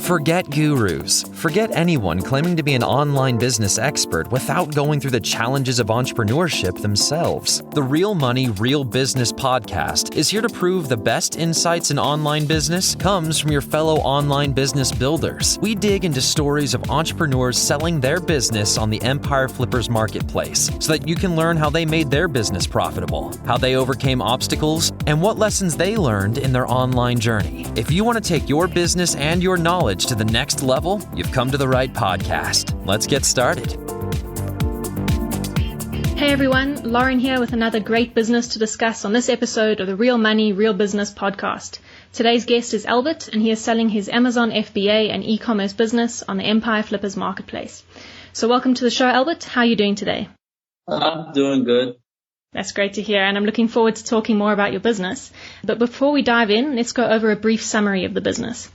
Forget gurus. Forget anyone claiming to be an online business expert without going through the challenges of entrepreneurship themselves. The Real Money, Real Business podcast is here to prove the best insights in online business comes from your fellow online business builders. We dig into stories of entrepreneurs selling their business on the Empire Flippers marketplace so that you can learn how they made their business profitable, how they overcame obstacles, and what lessons they learned in their online journey. If you want to take your business and your knowledge to the next level, you've come to the right podcast. Let's get started. Hey everyone, Lauren here with another great business to discuss on this episode of the Real Money, Real Business podcast. Today's guest is Albert, and he is selling his Amazon FBA and e-commerce business on the Empire Flippers marketplace. So welcome to the show, Albert. How are you doing today? I'm doing good. That's great to hear, and I'm looking forward to talking more about your business. But before we dive in, let's go over a brief summary of the business.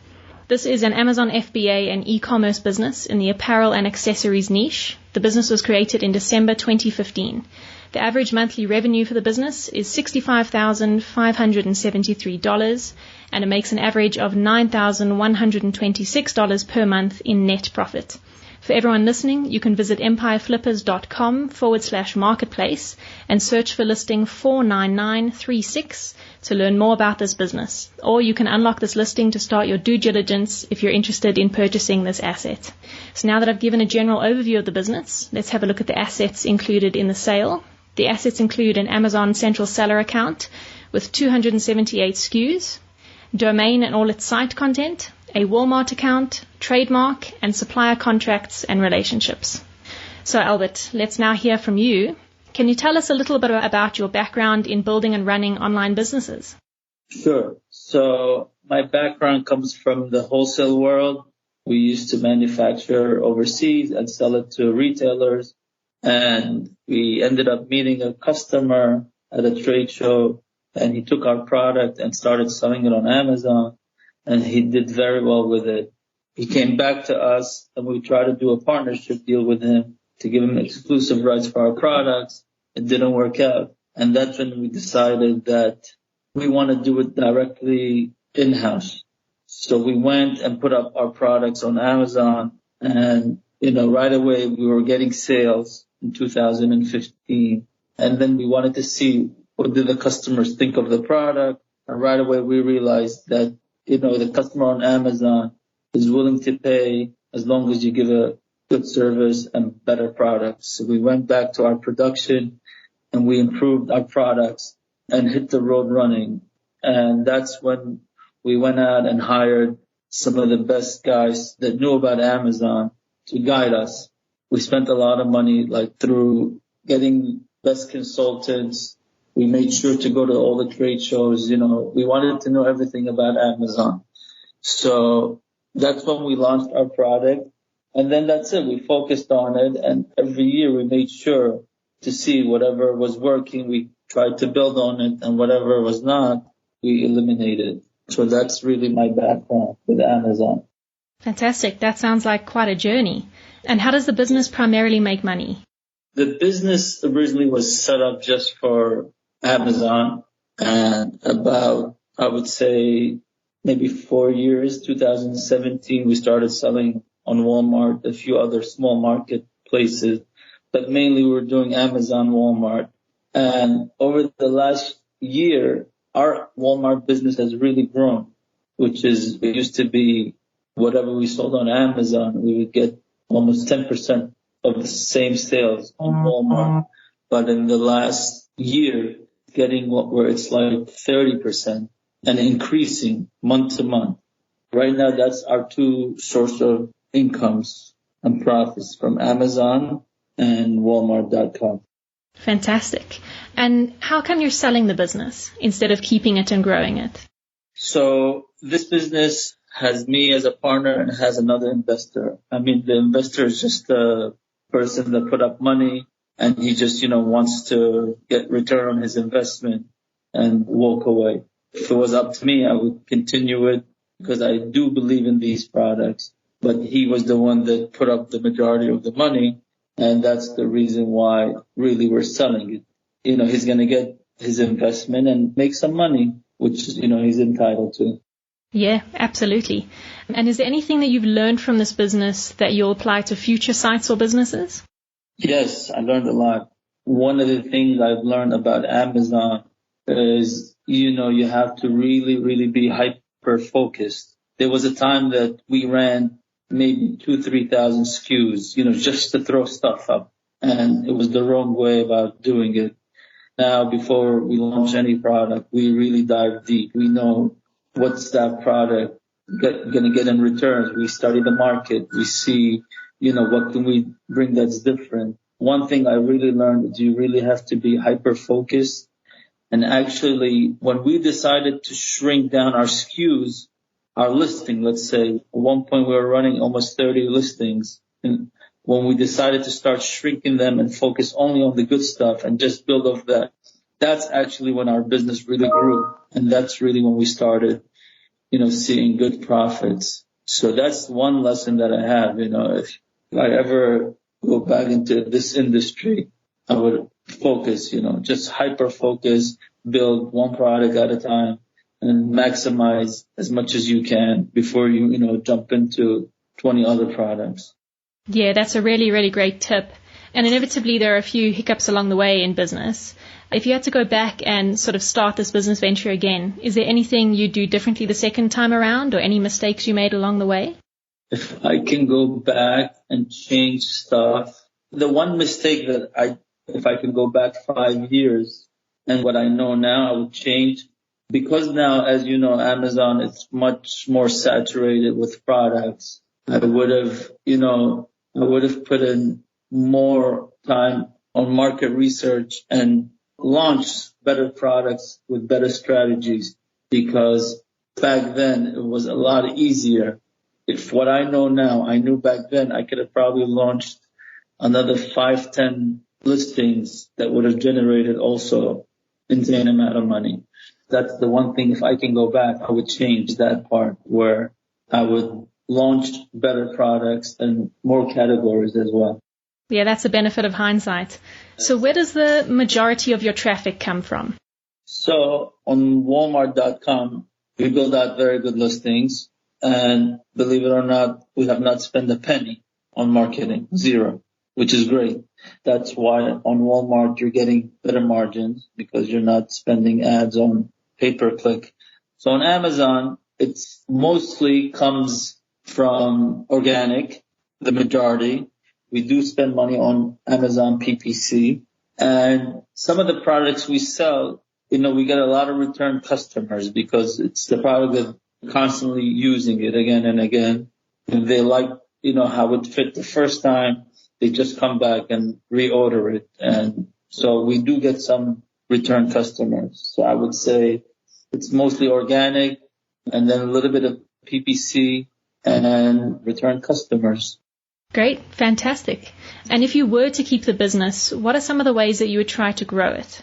This is an Amazon FBA and e-commerce business in the apparel and accessories niche. The business was created in December 2015. The average monthly revenue for the business is $65,573, and it makes an average of $9,126 per month in net profit. For everyone listening, you can visit empireflippers.com/marketplace and search for listing 49936 to learn more about this business. Or you can unlock this listing to start your due diligence if you're interested in purchasing this asset. So now that I've given a general overview of the business, let's have a look at the assets included in the sale. The assets include an Amazon Central Seller account with 278 SKUs, domain and all its site content, a Walmart account, trademark, and supplier contracts and relationships. So Albert, let's now hear from you. Can you tell us a little bit about your background in building and running online businesses? Sure. So my background comes from the wholesale world. We used to manufacture overseas and sell it to retailers. And we ended up meeting a customer at a trade show, and he took our product and started selling it on Amazon. And he did very well with it. He came back to us, and we tried to do a partnership deal with him to give him exclusive rights for our products. It didn't work out. And that's when we decided that we want to do it directly in-house. So we went and put up our products on Amazon, and, right away we were getting sales in 2015. And then we wanted to see what did the customers think of the product. And right away we realized that the customer on Amazon is willing to pay as long as you give a good service and better products. So we went back to our production and we improved our products and hit the road running. And that's when we went out and hired some of the best guys that knew about Amazon to guide us. We spent a lot of money, through getting best consultants. We made sure to go to all the trade shows. We wanted to know everything about Amazon. So that's when we launched our product. And then that's it. We focused on it. And every year we made sure to see whatever was working, we tried to build on it. And whatever was not, we eliminated. So that's really my background with Amazon. Fantastic. That sounds like quite a journey. And how does the business primarily make money? The business originally was set up just for Amazon, and about, I would say, maybe 4 years, 2017, we started selling on Walmart, a few other small marketplaces, but mainly we were doing Amazon, Walmart. And over the last year, our Walmart business has really grown, which is, it used to be whatever we sold on Amazon, we would get almost 10% of the same sales on Walmart. But in the last year, getting where it's 30% and increasing month to month. Right now, that's our two source of incomes and profits, from Amazon and Walmart.com. Fantastic. And how come you're selling the business instead of keeping it and growing it? So this business has me as a partner and has another investor. The investor is just a person that put up money, and he just, wants to get return on his investment and walk away. If it was up to me, I would continue it because I do believe in these products. But he was the one that put up the majority of the money, and that's the reason why really we're selling it. He's going to get his investment and make some money, which, he's entitled to. Yeah, absolutely. And is there anything that you've learned from this business that you'll apply to future sites or businesses? Yes, I learned a lot. One of the things I've learned about Amazon is, you have to really, really be hyper focused. There was a time that we ran maybe 3,000 SKUs, just to throw stuff up. And it was the wrong way about doing it. Now, before we launch any product, we really dive deep. We know what's that product going to get in returns. We study the market. We see, what can we bring that's different. One thing I really learned is you really have to be hyper focused. And actually, when we decided to shrink down our SKUs, our listing, let's say, at one point we were running almost 30 listings. And when we decided to start shrinking them and focus only on the good stuff and just build off that, that's actually when our business really grew. And that's really when we started, seeing good profits. So that's one lesson that I have. If I ever go back into this industry, I would focus, just hyper focus, build one product at a time and maximize as much as you can before you, jump into 20 other products. Yeah, that's a really, really great tip. And inevitably there are a few hiccups along the way in business. If you had to go back and sort of start this business venture again, is there anything you do differently the second time around or any mistakes you made along the way? If I can go back and change stuff, the one mistake that if I can go back 5 years and what I know now, I would change. Because now, as you know, Amazon is much more saturated with products. I would have put in more time on market research and launch better products with better strategies, because back then it was a lot easier. If what I know now, I knew back then, I could have probably launched another 5-10 listings that would have generated also insane amount of money. That's the one thing, if I can go back, I would change that part where I would launch better products and more categories as well. Yeah, that's the benefit of hindsight. So where does the majority of your traffic come from? So on Walmart.com, we build out very good listings. And believe it or not, we have not spent a penny on marketing, zero, which is great. That's why on Walmart, you're getting better margins because you're not spending ads on pay-per-click. So on Amazon, it's mostly comes from organic, the majority. We do spend money on Amazon PPC, and some of the products we sell, we get a lot of return customers because it's the product that constantly using it again and again. And they like, how it fit the first time. They just come back and reorder it. And so we do get some return customers. So I would say it's mostly organic and then a little bit of PPC and return customers. Great. Fantastic. And if you were to keep the business, what are some of the ways that you would try to grow it?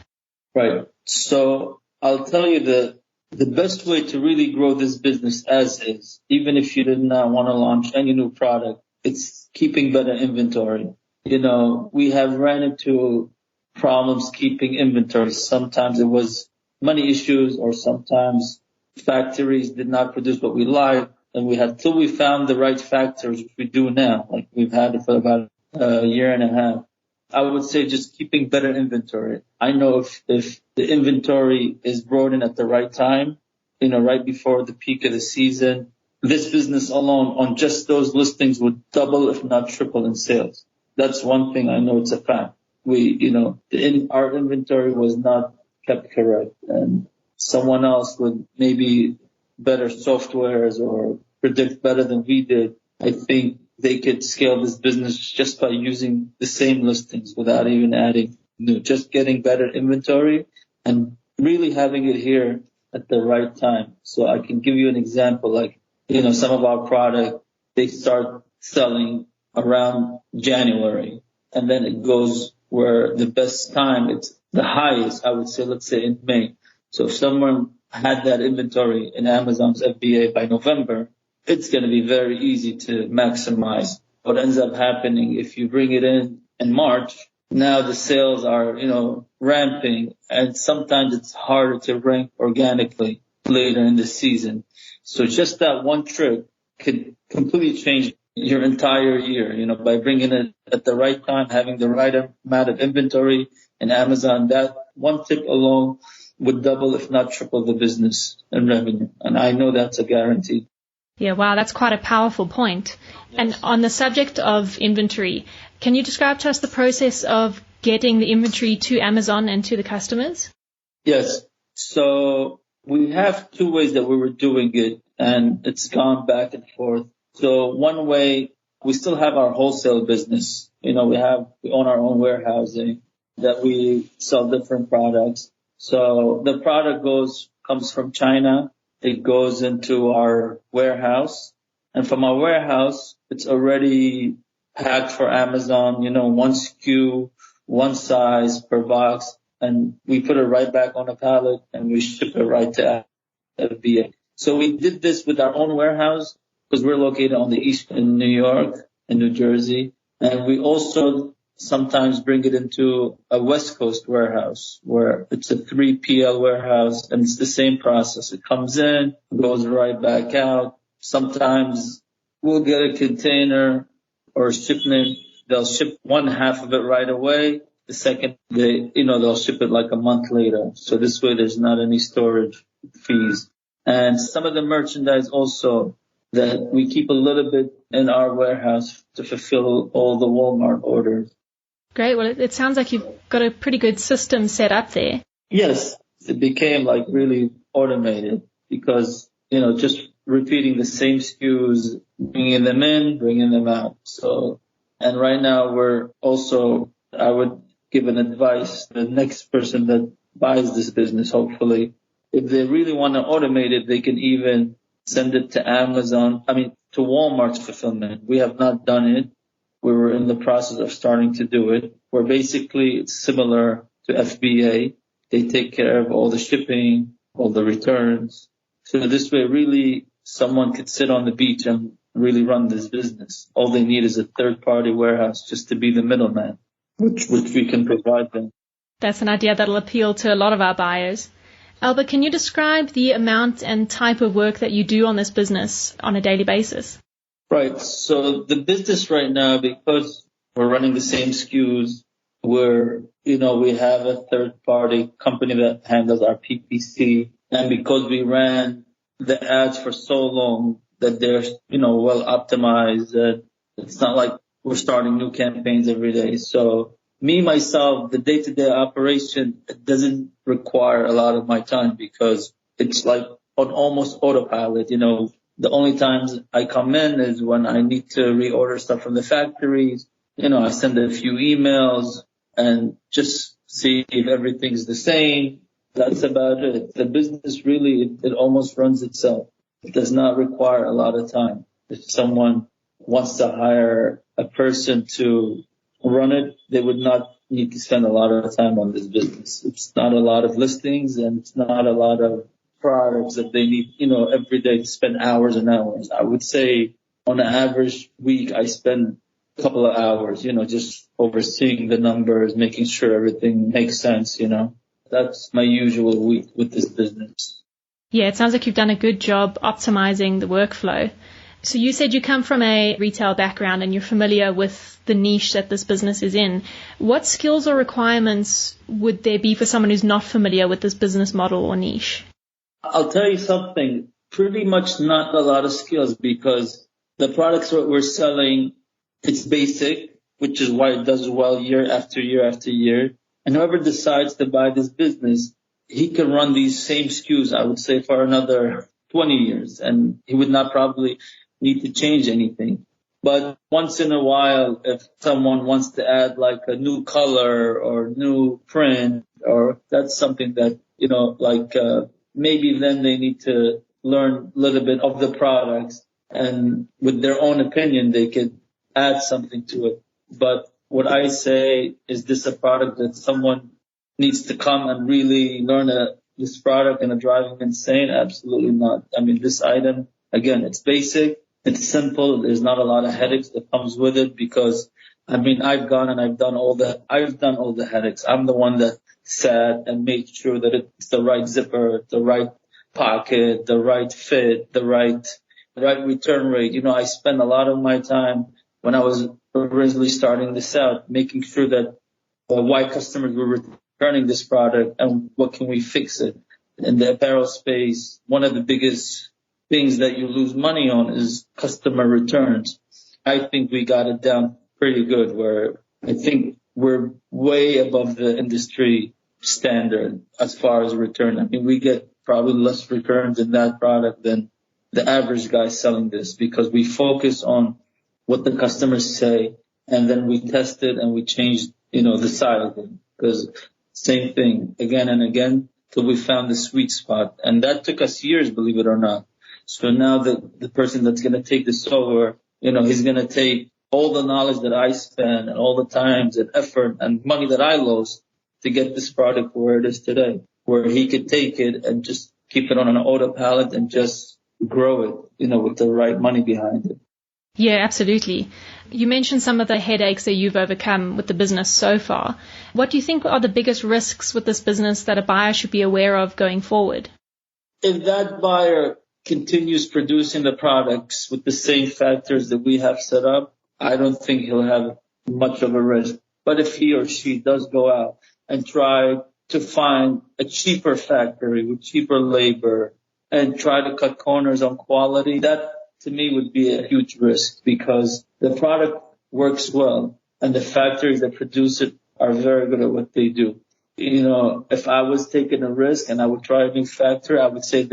Right. So I'll tell you the best way to really grow this business as is, even if you did not want to launch any new product, it's keeping better inventory. We have ran into problems keeping inventory. Sometimes it was money issues, or sometimes factories did not produce what we liked. And we had, till we found the right factories, which we do now, like we've had it for about a year and a half. I would say just keeping better inventory. I know if the inventory is brought in at the right time, right before the peak of the season, this business alone on just those listings would double, if not triple in sales. That's one thing I know, it's a fact. Our inventory was not kept correct, and someone else with maybe better softwares or predict better than we did, I think they could scale this business just by using the same listings without even adding new, just getting better inventory and really having it here at the right time. So I can give you an example, like, some of our product, they start selling around January, and then it goes where the best time, it's the highest, I would say, let's say in May. So if someone had that inventory in Amazon's FBA by November, it's going to be very easy to maximize. What ends up happening if you bring it in March, now the sales are, ramping, and sometimes it's harder to rank organically. later in the season. So just that one trick could completely change your entire year, by bringing it at the right time, having the right amount of inventory in Amazon. That one tip alone would double, if not triple, the business and revenue. And I know that's a guarantee. Yeah, wow, that's quite a powerful point. Yes. And on the subject of inventory, can you describe to us the process of getting the inventory to Amazon and to the customers? Yes. So we have two ways that we were doing it, and it's gone back and forth. So one way, we still have our wholesale business. We own our own warehousing that we sell different products. So the product comes from China. It goes into our warehouse, and from our warehouse, it's already packed for Amazon, one SKU, one size per box, and we put it right back on a pallet and we ship it right to FBA. So we did this with our own warehouse because we're located on the east in New York and New Jersey. And we also sometimes bring it into a West Coast warehouse where it's a 3PL warehouse, and it's the same process. It comes in, goes right back out. Sometimes we'll get a container or a shipment. They'll ship one half of it right away. The second, they'll ship it like a month later. So this way there's not any storage fees. And some of the merchandise also that we keep a little bit in our warehouse to fulfill all the Walmart orders. Great. Well, it sounds like you've got a pretty good system set up there. Yes. It became like really automated because, just repeating the same SKUs, bringing them in, bringing them out. So, and right now I would give an advice to the next person that buys this business, hopefully. If they really want to automate it, they can even send it to to Walmart's fulfillment. We have not done it. We were in the process of starting to do it, where basically it's similar to FBA. They take care of all the shipping, all the returns. So this way, really, someone could sit on the beach and really run this business. All they need is a third-party warehouse just to be the middleman, which we can provide them. That's an idea that'll appeal to a lot of our buyers. Albert, can you describe the amount and type of work that you do on this business on a daily basis? Right. So the business right now, because we're running the same SKUs, we have a third-party company that handles our PPC. And because we ran the ads for so long that they're, well optimized, that it's not like we're starting new campaigns every day. So myself, the day-to-day operation, it doesn't require a lot of my time because it's like on almost autopilot. The only times I come in is when I need to reorder stuff from the factories. I send a few emails and just see if everything's the same. That's about it. The business really, it almost runs itself. It does not require a lot of time. If someone wants to hire a person to run it, they would not need to spend a lot of time on this business. It's not a lot of listings and it's not a lot of products that they need, every day to spend hours and hours. I would say on an average week, I spend a couple of hours, just overseeing the numbers, making sure everything makes sense, That's my usual week with this business. Yeah, it sounds like you've done a good job optimizing the workflow. So you said you come from a retail background and you're familiar with the niche that this business is in. What skills or requirements would there be for someone who's not familiar with this business model or niche? I'll tell you something, pretty much not a lot of skills because the products that we're selling, it's basic, which is why it does well year after year after year. And whoever decides to buy this business, he can run these same SKUs, I would say, for another 20 years. And he would not probably need to change anything. But once in a while, if someone wants to add like a new color or new print, or that's something that, maybe then they need to learn a little bit of the products and with their own opinion, they could add something to it. But what I say, is this a product that someone needs to come and really learn this product and drive them insane? Absolutely not. This item, again, it's basic. It's simple. There's not a lot of headaches that comes with it because, I've gone and I've done all the headaches. I'm the one that sat and made sure that it's the right zipper, the right pocket, the right fit, the right return rate. I spent a lot of my time when I was originally starting this out, making sure that why customers were returning this product and what can we fix it. In the apparel space, one of the biggest things that you lose money on is customer returns. I think we got it down pretty good, where I think we're way above the industry standard as far as return. I mean, we get probably less returns in that product than the average guy selling this, because we focus on what the customers say, and then we test it and we change, the side of it. Because same thing again and again till we found the sweet spot. And that took us years, believe it or not. So now the person that's going to take this over, he's going to take all the knowledge that I spent and all the times and effort and money that I lost to get this product where it is today, where he could take it and just keep it on an auto pallet and just grow it, with the right money behind it. Yeah, absolutely. You mentioned some of the headaches that you've overcome with the business so far. What do you think are the biggest risks with this business that a buyer should be aware of going forward? If that buyer continues producing the products with the same factors that we have set up, I don't think he'll have much of a risk. But if he or she does go out and try to find a cheaper factory with cheaper labor and try to cut corners on quality, that to me would be a huge risk, because the product works well and the factories that produce it are very good at what they do. If I was taking a risk and I would try a new factory, I would say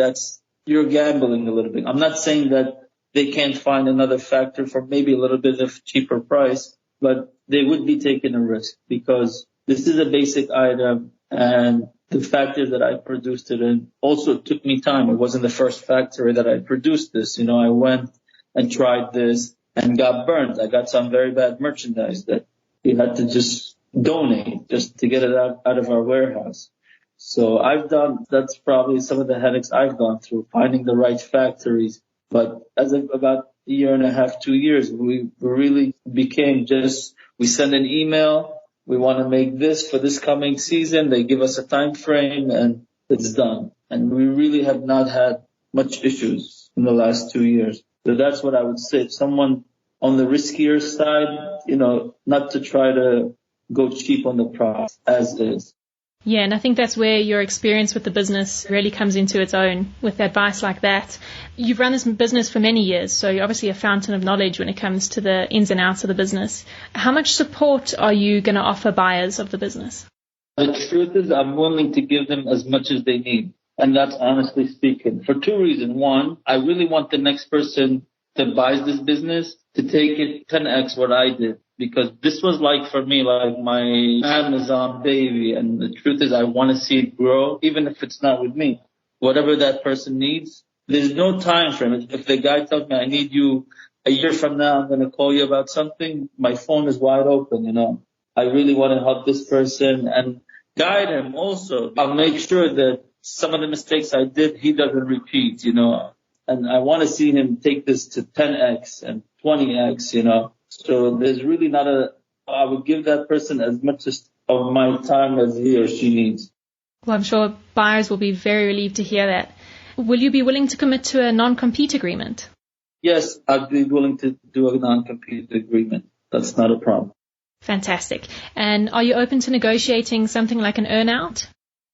you're gambling a little bit. I'm not saying that they can't find another factory for maybe a little bit of cheaper price, but they would be taking a risk, because this is a basic item, and the factory that I produced it in also took me time. It wasn't the first factory that I produced this. I went and tried this and got burned. I got some very bad merchandise that we had to just donate just to get it out of our warehouse. So that's probably some of the headaches I've gone through, finding the right factories. But as of about a year and a half, 2 years, we really became we send an email. We want to make this for this coming season. They give us a time frame and it's done. And we really have not had much issues in the last 2 years. So that's what I would say. If someone on the riskier side, not to try to go cheap on the price as is. Yeah, and I think that's where your experience with the business really comes into its own with advice like that. You've run this business for many years, so you're obviously a fountain of knowledge when it comes to the ins and outs of the business. How much support are you going to offer buyers of the business? The truth is, I'm willing to give them as much as they need. And that's honestly speaking. For two reasons. One, I really want the next person that buys this business to take it 10x what I did. Because this was for me, my Amazon baby. And the truth is, I want to see it grow, even if it's not with me. Whatever that person needs, there's no time frame. If the guy tells me I need you a year from now, I'm going to call you about something, my phone is wide open, I really want to help this person and guide him also. I'll make sure that some of the mistakes I did, he doesn't repeat, And I want to see him take this to 10x and 20x, So there's really I would give that person as much of my time as he or she needs. Well, I'm sure buyers will be very relieved to hear that. Will you be willing to commit to a non-compete agreement? Yes, I'd be willing to do a non-compete agreement. That's not a problem. Fantastic. And are you open to negotiating something like an earnout?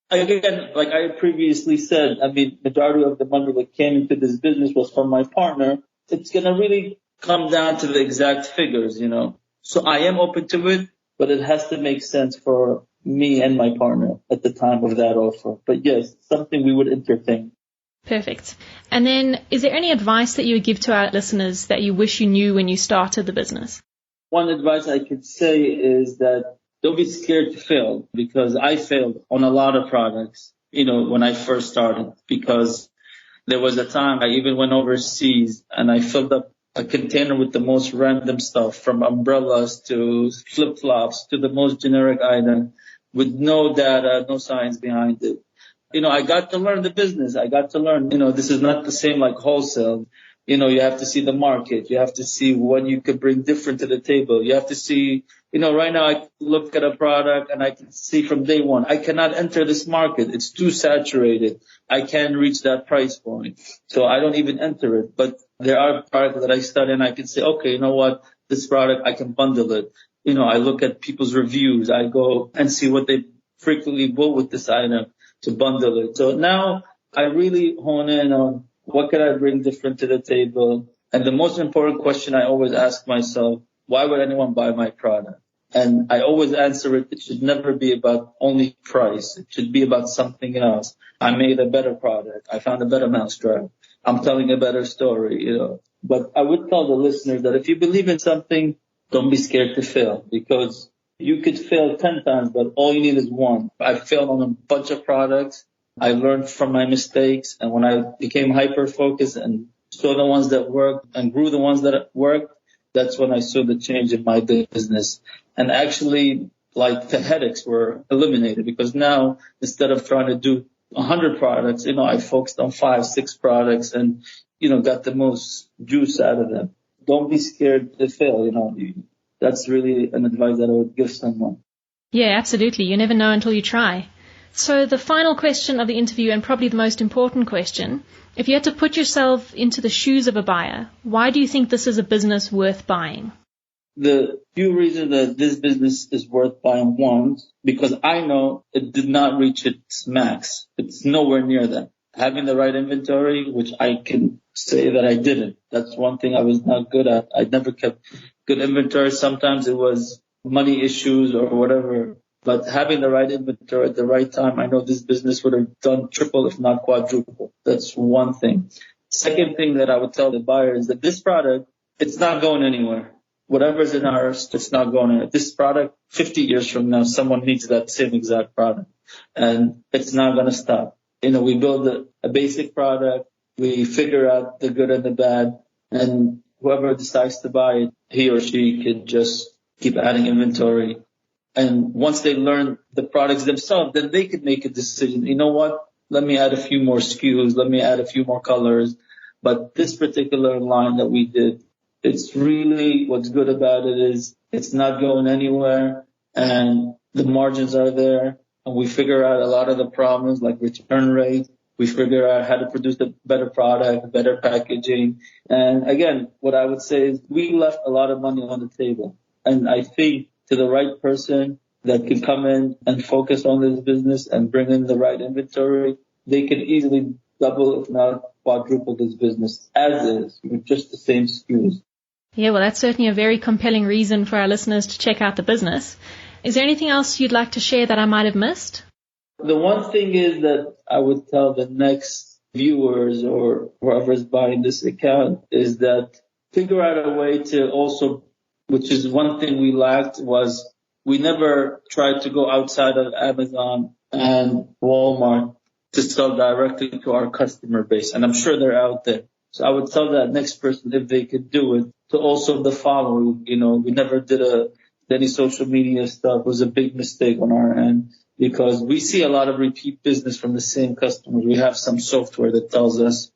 Again, like I previously said, majority of the money that came into this business was from my partner. It's going to really come down to the exact figures, So I am open to it, but it has to make sense for me and my partner at the time of that offer. But yes, something we would entertain. Perfect. And then is there any advice that you would give to our listeners that you wish you knew when you started the business? One advice I could say is that don't be scared to fail, because I failed on a lot of products, when I first started, because there was a time I even went overseas and I filled up a container with the most random stuff, from umbrellas to flip-flops to the most generic item with no data, no science behind it. I got to learn the business. I got to learn, this is not the same like wholesale. You have to see the market. You have to see what you could bring different to the table. You have to see, right now I look at a product and I can see from day one, I cannot enter this market. It's too saturated. I can't reach that price point. So I don't even enter it. But there are products that I study and I can say, okay, you know what? This product, I can bundle it. I look at people's reviews. I go and see what they frequently bought with this item to bundle it. So now I really hone in on what can I bring different to the table? And the most important question I always ask myself, why would anyone buy my product? And I always answer it should never be about only price. It should be about something else. I made a better product. I found a better mousetrap. I'm telling a better story, But I would tell the listeners that if you believe in something, don't be scared to fail, because you could fail 10 times, but all you need is one. I failed on a bunch of products. I learned from my mistakes, and when I became hyper-focused and saw the ones that worked and grew the ones that worked, that's when I saw the change in my business. And actually, the headaches were eliminated, because now, instead of trying to do 100 products, I focused on 5, 6 products and, got the most juice out of them. Don't be scared to fail, That's really an advice that I would give someone. Yeah, absolutely. You never know until you try. So the final question of the interview, and probably the most important question, if you had to put yourself into the shoes of a buyer, why do you think this is a business worth buying? The few reasons that this business is worth buying, one, because I know it did not reach its max. It's nowhere near that. Having the right inventory, which I can say that I didn't. That's one thing I was not good at. I never kept good inventory. Sometimes it was money issues or whatever. But having the right inventory at the right time, I know this business would have done triple, if not quadruple. That's one thing. Second thing that I would tell the buyer is that this product, it's not going anywhere. Whatever's in ours, it's not going anywhere. This product, 50 years from now, someone needs that same exact product. And it's not going to stop. We build a basic product. We figure out the good and the bad. And whoever decides to buy it, he or she could just keep adding inventory. And once they learn the products themselves, then they could make a decision. You know what? Let me add a few more SKUs. Let me add a few more colors. But this particular line that we did, it's really, what's good about it is it's not going anywhere and the margins are there. And we figure out a lot of the problems like return rate. We figure out how to produce a better product, better packaging. And again, what I would say is we left a lot of money on the table. And I think to the right person that can come in and focus on this business and bring in the right inventory, they can easily double, if not quadruple this business as is with just the same SKUs. Yeah, well, that's certainly a very compelling reason for our listeners to check out the business. Is there anything else you'd like to share that I might have missed? The one thing is that I would tell the next viewers or whoever's buying this account is that figure out a way to also, which is one thing we lacked, was we never tried to go outside of Amazon and Walmart to sell directly to our customer base. And I'm sure they're out there. So I would tell that next person, if they could do it, to also the following. We never did any social media stuff. It was a big mistake on our end because we see a lot of repeat business from the same customers. We have some software that tells us,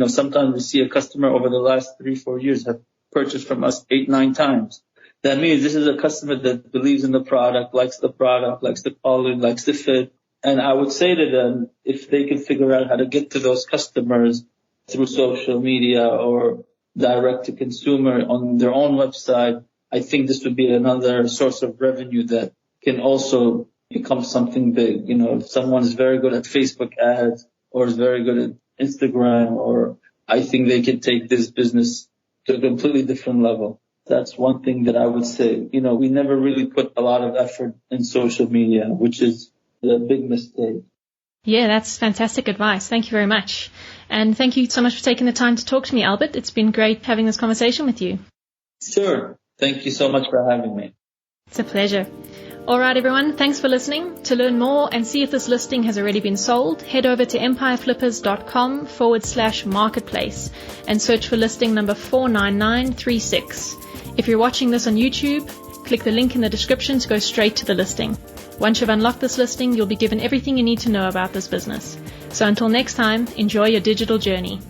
sometimes we see a customer over the last 3-4 years have purchased from us 8-9 times. That means this is a customer that believes in the product, likes the quality, likes the fit. And I would say to them, if they can figure out how to get to those customers through social media or direct to consumer on their own website, I think this would be another source of revenue that can also become something big. If someone is very good at Facebook ads or is very good at Instagram, or I think they can take this business to a completely different level. That's one thing that I would say. We never really put a lot of effort in social media, which is a big mistake. Yeah, that's fantastic advice. Thank you very much. And thank you so much for taking the time to talk to me, Albert. It's been great having this conversation with you. Sure. Thank you so much for having me. It's a pleasure. All right, everyone. Thanks for listening. To learn more and see if this listing has already been sold, head over to empireflippers.com/marketplace and search for listing number 49936. If you're watching this on YouTube, click the link in the description to go straight to the listing. Once you've unlocked this listing, you'll be given everything you need to know about this business. So until next time, enjoy your digital journey.